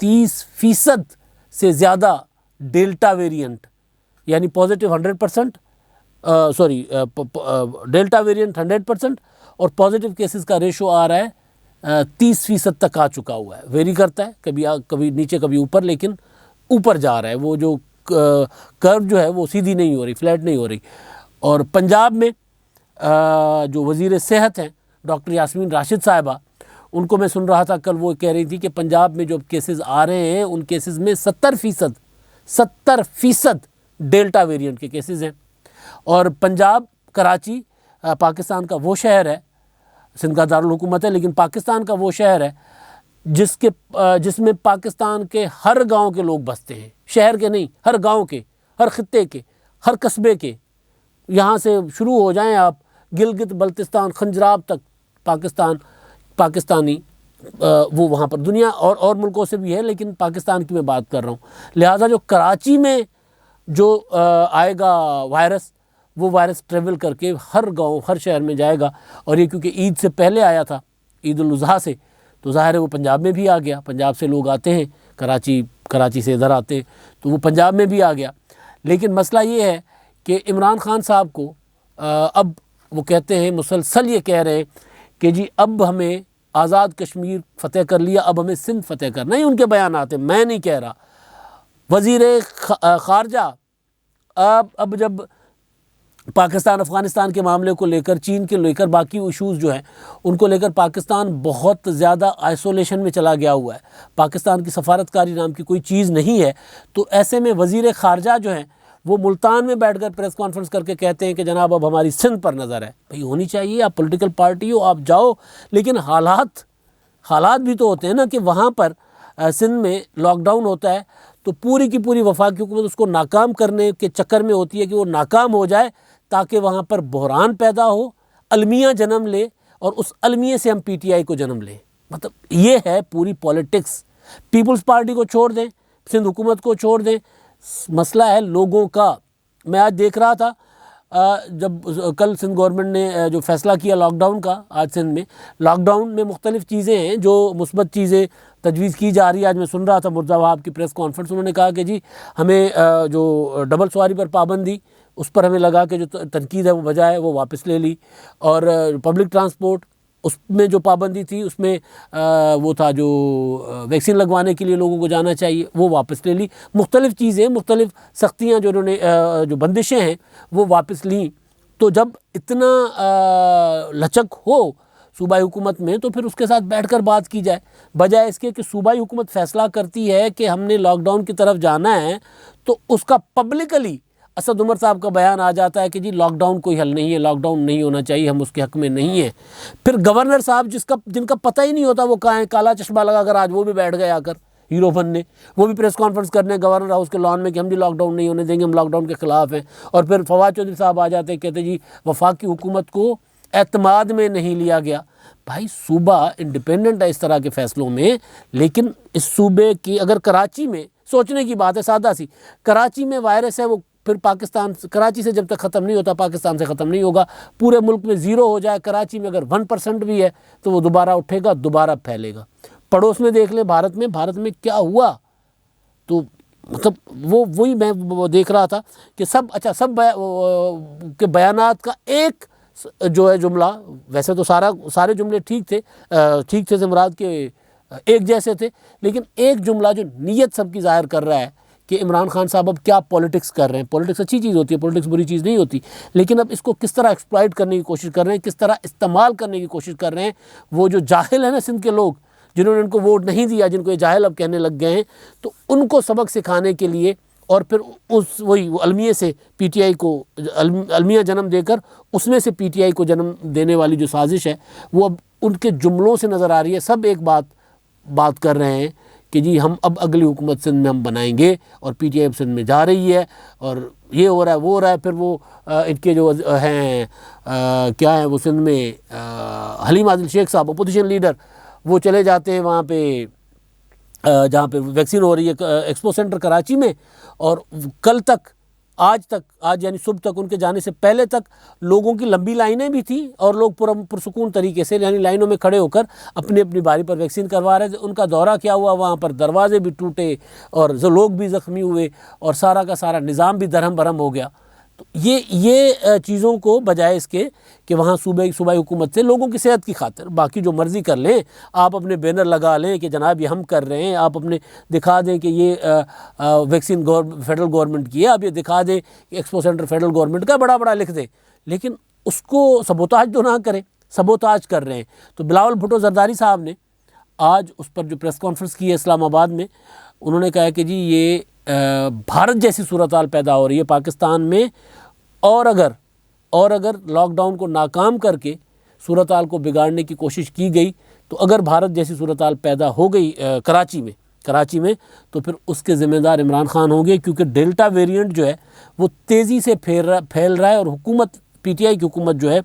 30% سے زیادہ delta variant یعنی پازیٹیو 100%، ڈیلٹا ویریئنٹ 100% اور پازیٹیو کیسز کا ریشو آ رہا ہے 30% تک آ چکا ہوا ہے. ویری کرتا ہے، کبھی نیچے کبھی اوپر، لیکن اوپر جا رہا ہے. وہ جو کرو جو ہے وہ سیدھی نہیں ہو رہی، فلیٹ نہیں ہو رہی. اور پنجاب میں جو وزیر صحت ہیں ڈاکٹر یاسمین راشد صاحبہ، ان کو میں سن رہا تھا کل، وہ کہہ رہی تھی کہ پنجاب میں جو کیسز آ رہے ہیں ان کیسز میں 70% ڈیلٹا ویریئنٹ کے کیسز ہیں. اور پنجاب، کراچی پاکستان کا وہ شہر ہے، سندھ کا دارالحکومت ہے لیکن پاکستان کا وہ شہر ہے جس میں پاکستان کے ہر گاؤں کے لوگ بستے ہیں. شہر کے نہیں، ہر گاؤں کے، ہر خطے کے، ہر قصبے کے. یہاں سے شروع ہو جائیں آپ گلگت بلتستان خنجراب تک پاکستانی وہ وہاں پر، دنیا اور ملکوں سے بھی ہے لیکن پاکستان کی میں بات کر رہا ہوں. لہٰذا جو کراچی میں جو آئے گا وائرس، وہ وائرس ٹریول کر کے ہر گاؤں ہر شہر میں جائے گا. اور یہ کیونکہ عید سے پہلے آیا تھا، عید الاضحیٰ سے، تو ظاہر ہے وہ پنجاب میں بھی آ گیا. پنجاب سے لوگ آتے ہیں کراچی سے ادھر آتے ہیں تو وہ پنجاب میں بھی آ گیا. لیکن مسئلہ یہ ہے کہ عمران خان صاحب کو اب وہ کہتے ہیں، مسلسل یہ کہہ رہے ہیں کہ جی اب ہمیں آزاد کشمیر فتح کر لیا، اب ہمیں سندھ فتح کرنا. نہیں، ان کے بیانات ہیں، میں نہیں کہہ رہا. وزیر خارجہ اب جب پاکستان افغانستان کے معاملے کو لے کر، چین کے لے کر، باقی ایشوز جو ہیں ان کو لے کر پاکستان بہت زیادہ آئسولیشن میں چلا گیا ہوا ہے. پاکستان کی سفارتکاری نام کی کوئی چیز نہیں ہے. تو ایسے میں وزیر خارجہ جو ہیں وہ ملتان میں بیٹھ کر پریس کانفرنس کر کے کہتے ہیں کہ جناب اب ہماری سندھ پر نظر ہے. بھئی ہونی چاہیے، آپ پولیٹیکل پارٹی ہو، آپ جاؤ، لیکن حالات بھی تو ہوتے ہیں نا کہ وہاں پر سندھ میں لاک ڈاؤن ہوتا ہے تو پوری کی پوری وفاقی حکومت اس کو ناکام کرنے کے چکر میں ہوتی ہے کہ وہ ناکام ہو جائے تاکہ وہاں پر بحران پیدا ہو، المیہ جنم لے اور اس المیے سے ہم پی ٹی آئی کو جنم لیں. مطلب یہ ہے پوری پالیٹکس. پیپلز پارٹی کو چھوڑ دیں، سندھ حکومت کو چھوڑ دیں، مسئلہ ہے لوگوں کا. میں آج دیکھ رہا تھا جب کل سندھ گورنمنٹ نے جو فیصلہ کیا لاک ڈاؤن کا، آج سندھ میں لاک ڈاؤن میں مختلف چیزیں ہیں جو مثبت چیزیں تجویز کی جا رہی ہے. آج میں سن رہا تھا مرزا وہاب کی پریس کانفرنس، انہوں نے کہا کہ جی ہمیں جو ڈبل سواری پر پابندی، اس پر ہمیں لگا کہ جو تنقید ہے وہ بجائے وہ واپس لے لی. اور پبلک ٹرانسپورٹ، اس میں جو پابندی تھی اس میں وہ تھا جو ویکسین لگوانے کے لیے لوگوں کو جانا چاہیے، وہ واپس لے لی. مختلف چیزیں، مختلف سختیاں جو انہوں نے جو بندشیں ہیں وہ واپس لیں. تو جب اتنا لچک ہو صوبائی حکومت میں تو پھر اس کے ساتھ بیٹھ کر بات کی جائے، بجائے اس کے کہ صوبائی حکومت فیصلہ کرتی ہے کہ ہم نے لاک ڈاؤن کی طرف جانا ہے تو اس کا پبلکلی اسد عمر صاحب کا بیان آ جاتا ہے کہ جی لاک ڈاؤن کوئی حل نہیں ہے، لاک ڈاؤن نہیں ہونا چاہیے، ہم اس کے حق میں نہیں ہیں. پھر گورنر صاحب جن کا پتہ ہی نہیں ہوتا وہ کہاں ہیں، کالا چشمہ لگا کر آج وہ بھی بیٹھ گئے آ کر ہیرو بننے، وہ بھی پریس کانفرنس کرنے گورنر ہاؤس کے لان میں کہ ہم بھی لاک ڈاؤن نہیں ہونے دیں گے، ہم لاک ڈاؤن کے خلاف ہیں. اور پھر فواد چودھری صاحب آ جاتے ہیں، کہتے ہیں جی وفاقی حکومت کو اعتماد میں نہیں لیا گیا. بھائی صوبہ انڈیپینڈنٹ ہے اس طرح کے فیصلوں میں، لیکن اس صوبے کی اگر کراچی میں، سوچنے کی بات ہے سادہ سی، کراچی میں وائرس ہے، وہ پھر پاکستان، کراچی سے جب تک ختم نہیں ہوتا پاکستان سے ختم نہیں ہوگا. پورے ملک میں 0 ہو جائے، کراچی میں اگر 1% بھی ہے تو وہ دوبارہ اٹھے گا، دوبارہ پھیلے گا. پڑوس میں دیکھ لیں بھارت میں کیا ہوا. تو مطلب وہی میں دیکھ رہا تھا کہ سب کے بیانات کا ایک جو ہے جملہ، ویسے تو سارے جملے ٹھیک تھے سے مراد کے ایک جیسے تھے، لیکن ایک جملہ جو نیت سب کی ظاہر کر رہا ہے کہ عمران خان صاحب اب کیا پولیٹکس کر رہے ہیں. پولیٹکس اچھی چیز ہوتی ہے، پولیٹکس بری چیز نہیں ہوتی، لیکن اب اس کو کس طرح ایکسپلائٹ کرنے کی کوشش کر رہے ہیں، کس طرح استعمال کرنے کی کوشش کر رہے ہیں. وہ جو جاہل ہیں نا سندھ کے لوگ، جنہوں نے ان کو ووٹ نہیں دیا، جن کو یہ جاہل اب کہنے لگ گئے ہیں، تو ان کو سبق سکھانے کے لیے اور پھر وہ المیے سے پی ٹی آئی کو المیہ جنم دے کر اس میں سے پی ٹی آئی کو جنم دینے والی جو سازش ہے وہ اب ان کے جملوں سے نظر آ رہی ہے. سب ایک بات کر رہے ہیں کہ جی ہم اب اگلی حکومت سندھ میں ہم بنائیں گے، اور پی ٹی آئی اب سندھ میں جا رہی ہے اور یہ ہو رہا ہے وہ ہو رہا ہے. پھر وہ ان کے جو ہیں کیا ہیں وہ سندھ میں حلیم عادل شیخ صاحب اپوزیشن لیڈر، وہ چلے جاتے ہیں وہاں پہ جہاں پہ ویکسین ہو رہی ہے ایکسپو سینٹر کراچی میں، اور کل تک آج یعنی صبح تک ان کے جانے سے پہلے تک لوگوں کی لمبی لائنیں بھی تھیں اور لوگ پرسکون طریقے سے یعنی لائنوں میں کھڑے ہو کر اپنی اپنی باری پر ویکسین کروا رہے تھے. ان کا دورہ کیا ہوا, وہاں پر دروازے بھی ٹوٹے اور لوگ بھی زخمی ہوئے اور سارا کا سارا نظام بھی درہم برہم ہو گیا. تو یہ چیزوں کو بجائے اس کے کہ وہاں صوبائی حکومت سے لوگوں کی صحت کی خاطر باقی جو مرضی کر لیں, آپ اپنے بینر لگا لیں کہ جناب یہ ہم کر رہے ہیں, آپ اپنے دکھا دیں کہ یہ ویکسین فیڈرل گورنمنٹ کی ہے, آپ یہ دکھا دیں کہ ایکسپو سینٹر فیڈرل گورنمنٹ کا بڑا بڑا لکھ دیں, لیکن اس کو سبوتاج تو نہ کریں. سبوتاج کر رہے ہیں. تو بلاول بھٹو زرداری صاحب نے آج اس پر جو پریس کانفرنس کی ہے اسلام آباد میں, انہوں نے کہا کہ جی یہ بھارت جیسی صورتحال پیدا ہو رہی ہے پاکستان میں, اور اگر لاک ڈاؤن کو ناکام کر کے صورتحال کو بگاڑنے کی کوشش کی گئی تو اگر بھارت جیسی صورتحال پیدا ہو گئی کراچی میں تو پھر اس کے ذمہ دار عمران خان ہوں گے, کیونکہ ڈیلٹا ویریئنٹ جو ہے وہ تیزی سے پھیل رہا ہے اور حکومت پی ٹی آئی کی حکومت جو ہے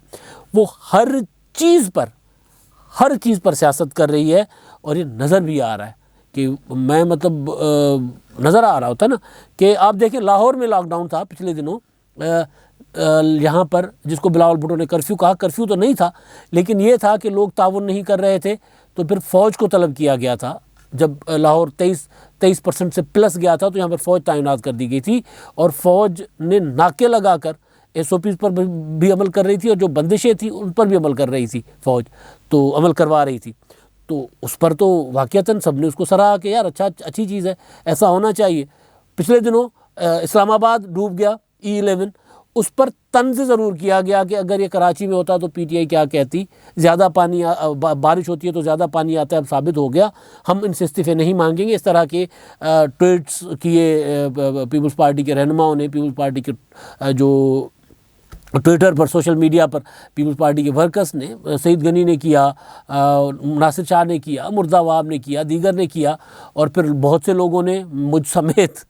وہ ہر چیز پر سیاست کر رہی ہے. اور یہ نظر بھی آ رہا ہے کہ میں نظر آ رہا ہوتا ہے نا کہ آپ دیکھیں لاہور میں لاک ڈاؤن تھا پچھلے دنوں, یہاں پر جس کو بلاول بھٹو نے کرفیو کہا, کرفیو تو نہیں تھا لیکن یہ تھا کہ لوگ تعاون نہیں کر رہے تھے تو پھر فوج کو طلب کیا گیا تھا. جب لاہور 23% سے پلس گیا تھا تو یہاں پر فوج تعینات کر دی گئی تھی اور فوج نے ناکے لگا کر ایس او پیز پر بھی عمل کر رہی تھی اور جو بندشیں تھیں ان پر بھی عمل کر رہی تھی, فوج تو عمل کروا رہی تھی. تو اس پر تو واقعتاً سب نے اس کو سراہا کہ یار اچھی چیز ہے, ایسا ہونا چاہیے. پچھلے دنوں اسلام آباد ڈوب گیا E11, اس پر طنز ضرور کیا گیا کہ اگر یہ کراچی میں ہوتا تو پی ٹی آئی کیا کہتی, زیادہ پانی بارش ہوتی ہے تو زیادہ پانی آتا ہے, اب ثابت ہو گیا, ہم ان سے استعفے نہیں مانگیں گے. اس طرح کے ٹویٹس کیے پیپلز پارٹی کے رہنماؤں نے, پیپلز پارٹی کے جو ٹویٹر پر سوشل میڈیا پر پیپلز پارٹی کے ورکرز نے, سعید غنی نے کیا, ناصر شاہ نے کیا, مرزا وہاب نے کیا, دیگر نے کیا, اور پھر بہت سے لوگوں نے مجھ سمیت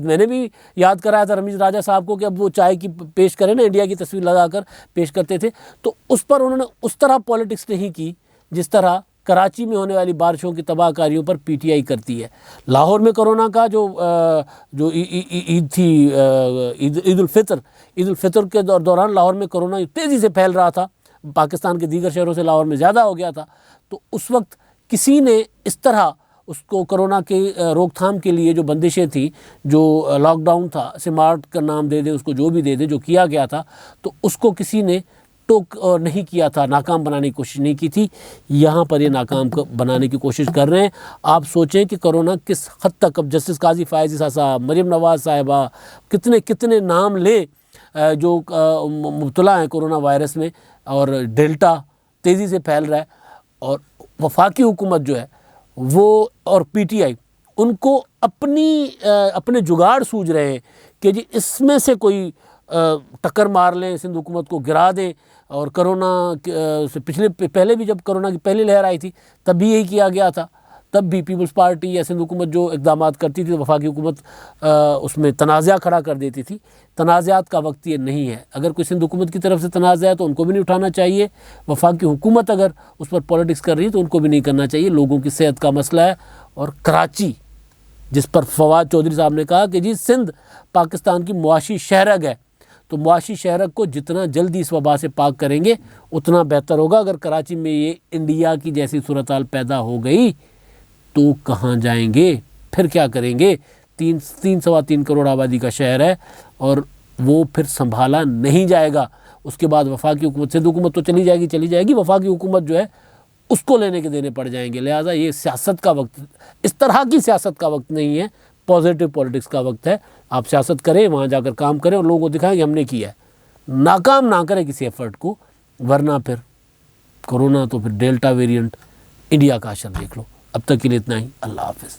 میں نے بھی یاد کرایا تھا رمیز راجہ صاحب کو کہ اب وہ چائے کی پیش کریں نا, انڈیا کی تصویر لگا کر پیش کرتے تھے, تو اس پر انہوں نے اس طرح پالیٹکس نہیں کی جس طرح کراچی میں ہونے والی بارشوں کی تباہ کاریوں پر پی ٹی آئی کرتی ہے. لاہور میں کرونا کا جو عید تھی, عید الفطر کے دوران لاہور میں کرونا تیزی سے پھیل رہا تھا, پاکستان کے دیگر شہروں سے لاہور میں زیادہ ہو گیا تھا. تو اس وقت کسی نے اس طرح اس کو کرونا کے روک تھام کے لیے جو بندشیں تھیں, جو لاک ڈاؤن تھا, سمارٹ کا نام دے دے اس کو, جو بھی دے دے, جو کیا گیا تھا, تو اس کو کسی نے نہیں کیا تھا, ناکام بنانے کی کوشش نہیں کی تھی. یہاں پر یہ ناکام بنانے کی کوشش کر رہے ہیں. آپ سوچیں کہ کرونا کس حد تک, اب جسٹس قاضی فائز عیسیٰ صاحب, مریم نواز صاحبہ, کتنے نام لیں جو مبتلا ہیں کرونا وائرس میں, اور ڈیلٹا تیزی سے پھیل رہا ہے. اور وفاقی حکومت جو ہے وہ اور پی ٹی آئی ان کو اپنے جگاڑ سوچ رہے ہیں کہ جی اس میں سے کوئی ٹکر مار لیں, سندھ حکومت کو گرا دیں. اور کرونا سے پہلے بھی جب کرونا کی پہلی لہر آئی تھی تب بھی یہی کیا گیا تھا, تب بھی پیپلز پارٹی یا سندھ حکومت جو اقدامات کرتی تھی وفاقی حکومت اس میں تنازعہ کھڑا کر دیتی تھی. تنازعات کا وقت یہ نہیں ہے. اگر کوئی سندھ حکومت کی طرف سے تنازع ہے تو ان کو بھی نہیں اٹھانا چاہیے. وفاقی حکومت اگر اس پر پالیٹکس کر رہی ہے تو ان کو بھی نہیں کرنا چاہیے. لوگوں کی صحت کا مسئلہ ہے. اور کراچی جس پر فواد چودھری صاحب نے کہا کہ جی سندھ پاکستان کی معاشی شہرگ ہے, تو معاشی شہرگ کو جتنا جلدی اس وبا سے پاک کریں گے اتنا بہتر ہوگا. اگر کراچی میں یہ انڈیا کی جیسی صورتحال پیدا ہو گئی تو کہاں جائیں گے, پھر کیا کریں گے؟ 3.3 کروڑ آبادی کا شہر ہے اور وہ پھر سنبھالا نہیں جائے گا. اس کے بعد وفاقی حکومت, سندھ حکومت تو چلی جائے گی, وفاقی حکومت جو ہے اس کو لینے کے دینے پڑ جائیں گے. لہٰذا یہ سیاست کا وقت, اس طرح کی سیاست کا وقت نہیں ہے, پازیٹیو پالیٹکس کا وقت ہے. آپ سیاست کریں, وہاں جا کر کام کریں اور لوگوں کو دکھائیں کہ ہم نے کیا ہے. ناکام نہ کریں کسی ایفرٹ کو, ورنہ پھر کرونا تو پھر ڈیلٹا ویریئنٹ انڈیا کا اشر دیکھ لو. اب تک کے لیے اتنا ہی. اللہ حافظ.